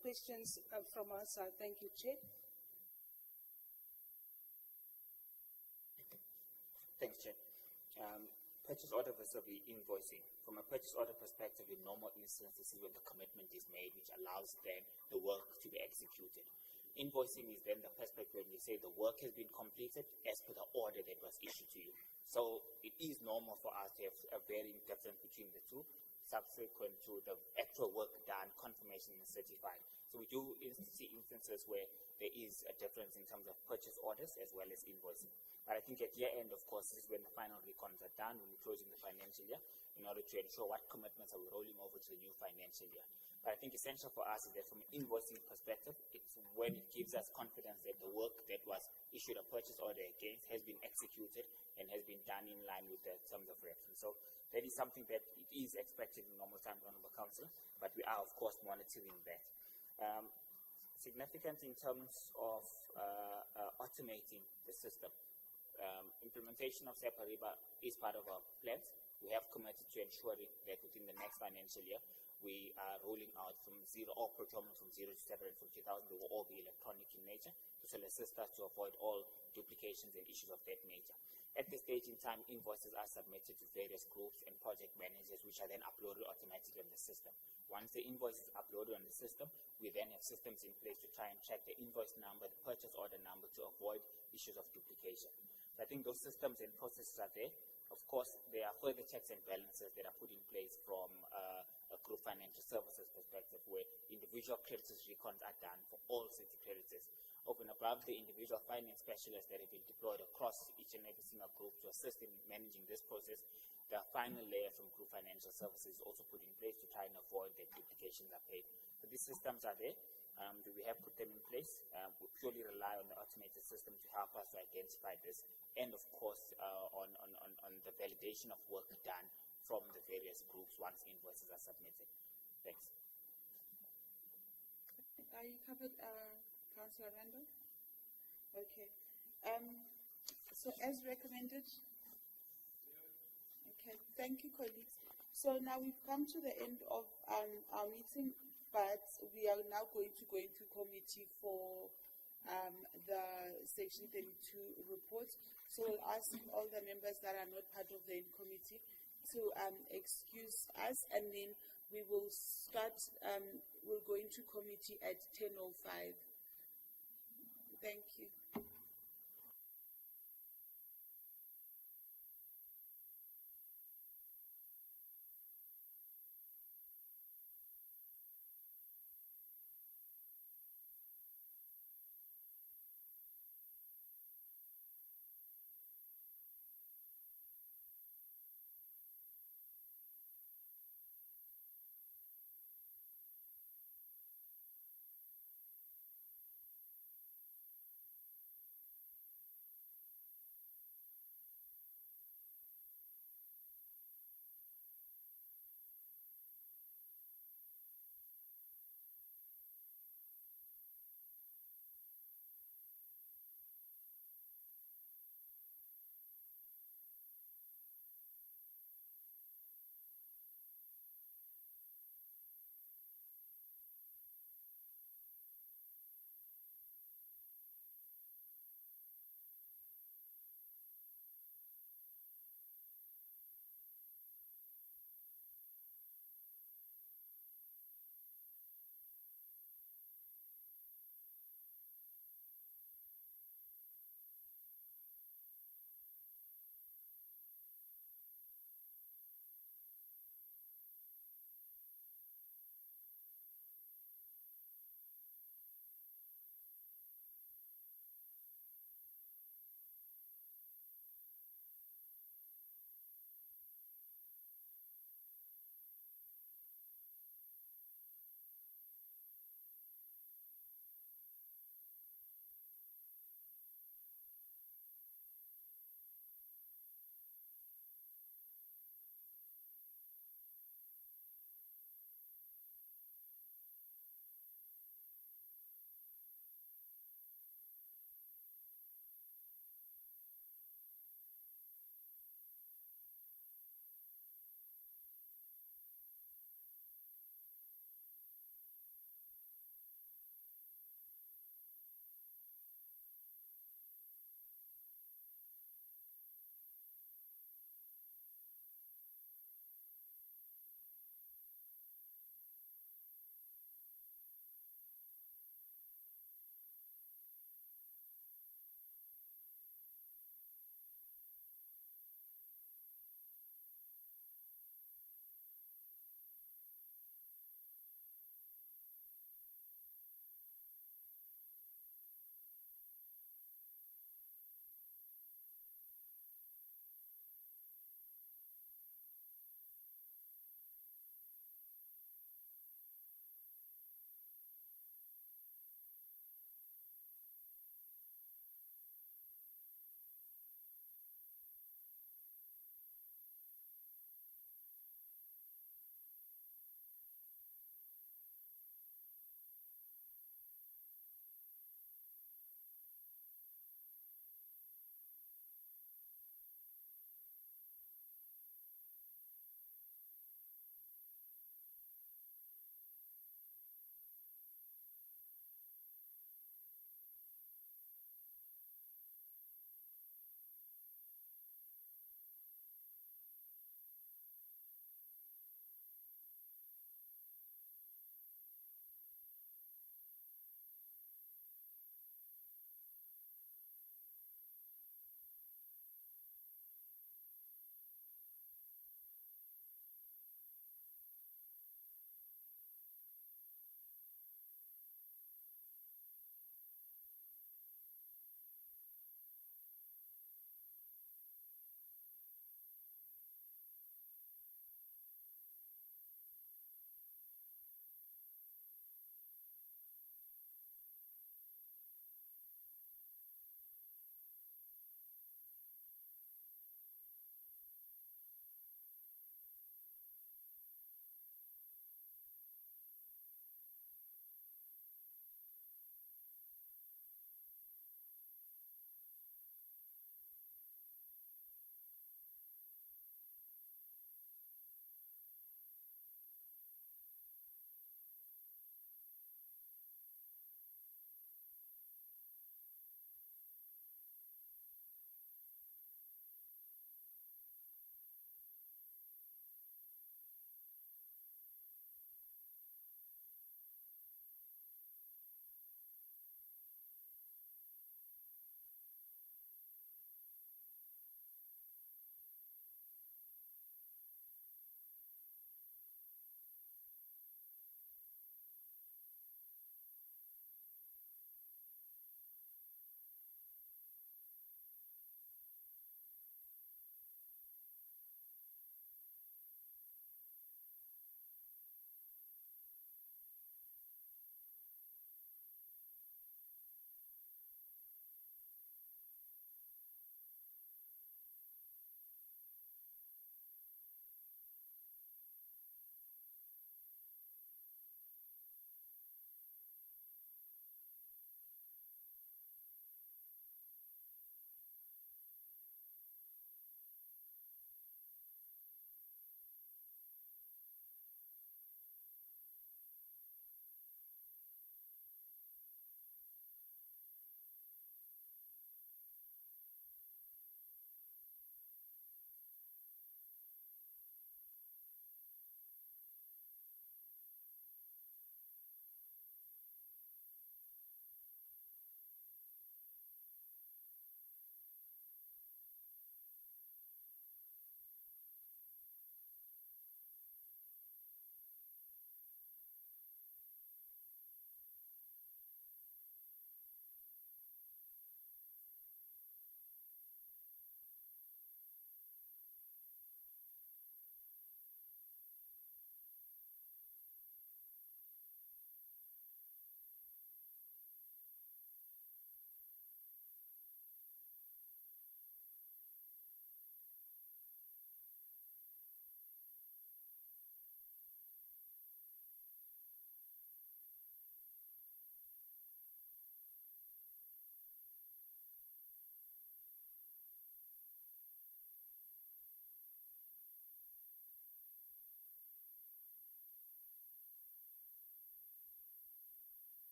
questions from our side. Thank you, Chair. Thanks, Chair. Purchase order versus invoicing. From a purchase order perspective, in normal instances, this is when the commitment is made, which allows then the work to be executed. Invoicing is then the perspective when we say the work has been completed as per the order that was issued to you. So it is normal for us to have a varying difference between the two, subsequent to the actual work done, confirmation and certified. So we do see instances where there is a difference in terms of purchase orders as well as invoicing. But I think at year end, of course, this is when the final recons are done, when we're closing the financial year, in order to ensure what commitments are we rolling over to the new financial year. But I think essential for us is that from an invoicing perspective, it's when it gives us confidence that the work that was issued a purchase order against has been executed and has been done in line with the terms of reference. So that is something that it is expected in normal time, Honourable Councillor, but we are, of course, monitoring that. Significant in terms of automating the system. Implementation of SAP Ariba is part of our plans. We have committed to ensuring that within the next financial year, we are rolling out from zero, all procurement from 0 to 750,000. They will all be electronic in nature. This will assist us to avoid all duplications and issues of that nature. At this stage in time, invoices are submitted to various groups and project managers, which are then uploaded automatically on the system. Once the invoice is uploaded on the system, we then have systems in place to try and track the invoice number, the purchase order number, to avoid issues of duplication. So I think those systems and processes are there. Of course, there are further checks and balances that are put in place from a group financial services perspective, where individual creditors recons are done for all city creditors. Over and above the individual finance specialists that have been deployed across each and every single group to assist in managing this process, the final layer from group financial services is also put in place to try and avoid that duplications are paid. So these systems are there. We have put them in place. We purely rely on the automated system to help us to identify this, and of course on the validation of work done from the various groups once invoices are submitted. Thanks. Are you covered, Councillor Randall? Okay. So as recommended. Okay. Thank you, colleagues. So now we've come to the end of our meeting, but we are now going to go into committee for the Section 32 report. So we'll ask all the members that are not part of the committee to excuse us, and then we will start, we'll go into committee at 10:05. Thank you.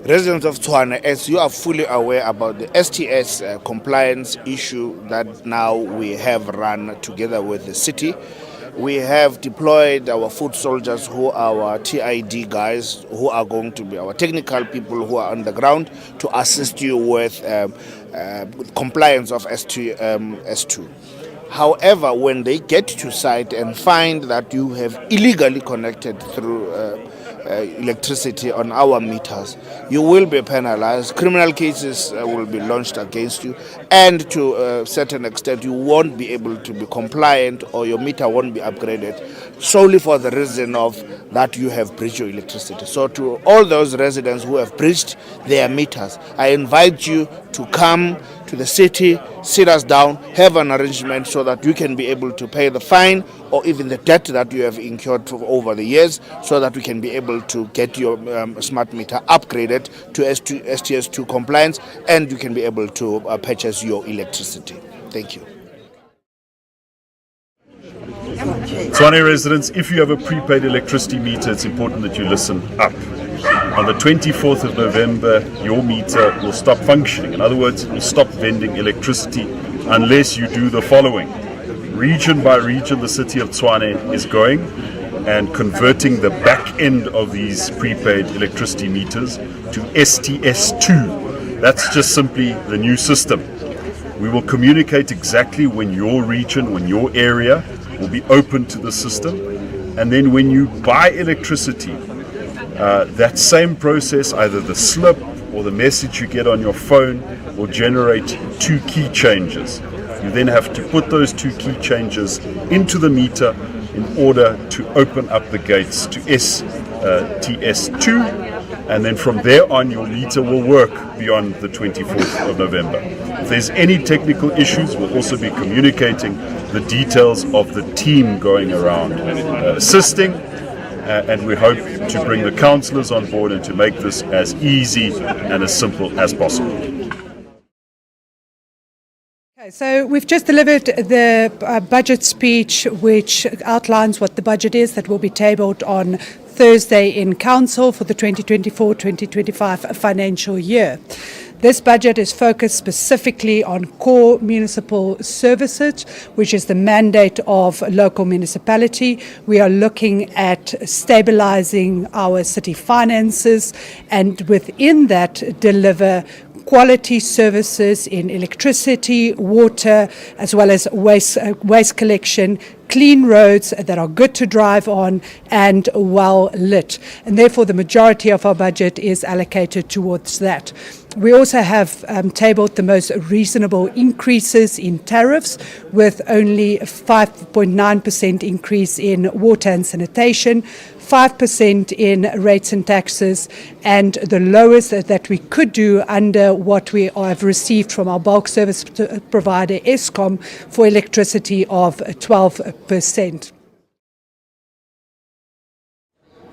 Residents of Tshwane, as you are fully aware about the STS compliance issue that now we have run together with the city, we have deployed our foot soldiers who are our TID guys, who are going to be our technical people who are on the ground to assist you with compliance of S2. However, when they get to site and find that you have illegally connected through electricity on our meters, you will be penalized. Criminal cases will be launched against you, and to a certain extent you won't be able to be compliant, or your meter won't be upgraded solely for the reason of that you have breached your electricity. So to all those residents who have breached their meters, I invite you to come to the city, sit us down, have an arrangement so that you can be able to pay the fine or even the debt that you have incurred over the years, so that we can be able to get your smart meter upgraded to STS2 compliance, and you can be able to purchase your electricity. Thank you. Tshwane residents, if you have a prepaid electricity meter, it's important that you listen up. On the 24th of November, your meter will stop functioning. In other words, it will stop vending electricity unless you do the following. Region by region, the city of Tshwane is going and converting the back end of these prepaid electricity meters to STS2. That's just simply the new system. We will communicate exactly when your region, when your area will be open to the system. And then when you buy electricity, that same process, either the slip or the message you get on your phone, will generate 2 key changes. You then have to put those 2 key changes into the meter in order to open up the gates to STS2, and then from there on your meter will work beyond the 24th of November. If there's any technical issues, we'll also be communicating the details of the team going around assisting, and we hope to bring the councillors on board and to make this as easy and as simple as possible. Okay, so we've just delivered the budget speech, which outlines what the budget is that will be tabled on Thursday in Council for the 2024-2025 financial year. This budget is focused specifically on core municipal services, which is the mandate of local municipality. We are looking at stabilizing our city finances, and within that deliver quality services in electricity, water, as well as waste collection, clean roads that are good to drive on and well lit. And therefore the majority of our budget is allocated towards that. We also have tabled the most reasonable increases in tariffs, with only 5.9% increase in water and sanitation, 5% in rates and taxes, and the lowest that we could do under what we have received from our bulk service provider Eskom for electricity of 12%.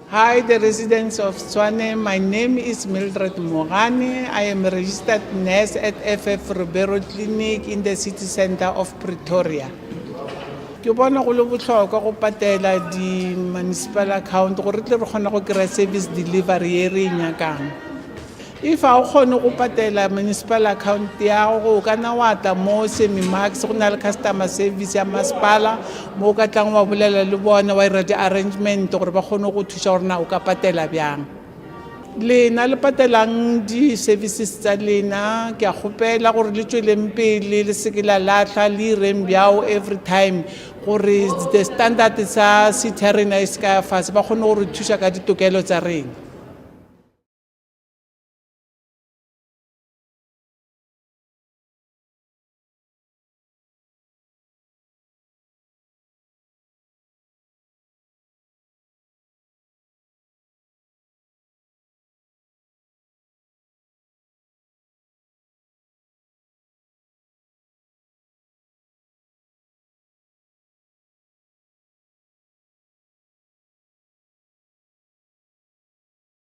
Hi, the residents of Tshwane. My name is Mildred Mogane. I am a registered nurse at FF Ribeiro Clinic in the city center of Pretoria. Ke bona go le botlhokwa go patela di municipal account gore tle re kgona go kry service delivery e re nyakang. If a o kgone go patela municipal account ya go ka na wa tla mo Semi-Max go na le customer service ya masepala mo ka tlang wa bolela le bona wa ira di arrangement gore ba kgone go thusa gore na o ka patela byang. Lena le patelang di services tsa lena ke a gopela gore le tsweleng pele le sekela latla le rembyao every time gore the standard sa city arena is ka fase ba kgone go re thusa ka ditokelo tsa rena.